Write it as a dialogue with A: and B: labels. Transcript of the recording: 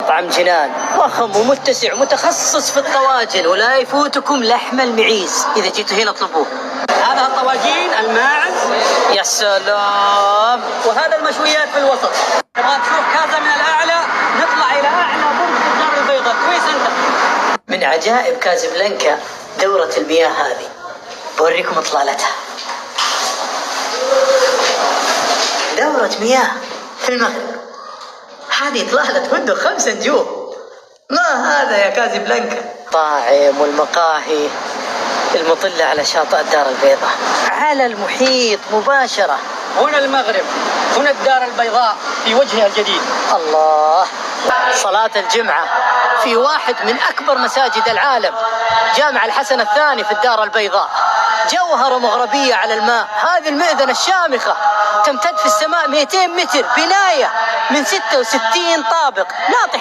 A: مطعم جنان ضخم ومتسع ومتخصص في الطواجن، ولا يفوتكم لحم المعيز، إذا جيتوا هنا اطلبوه.
B: هذا الطواجين الماعز.
A: يا سلام.
B: وهذا المشويات في الوسط. تبغى تشوف كازا من الأعلى، نطلع إلى أعلى برج في الدار البيضاء. كويس أنت.
A: من عجائب كازابلانكا دورة المياه هذه، بوريكم إطلالتها. دورة مياه في المغرب، هذه إطلالة فندق 5 نجوم. ما هذا يا كازابلانكا. طاعم والمقاهي المطلة على شاطئ الدار البيضاء على المحيط مباشرة.
B: هنا المغرب، هنا الدار البيضاء في وجهها الجديد.
A: الله. صلاة الجمعة في واحد من أكبر مساجد العالم، جامع الحسن الثاني في الدار البيضاء. جوهرة مغربية على الماء. هذه المئذنة الشامخة تمتد في السماء 200 متر، بناية من 66 طابق، ناطحة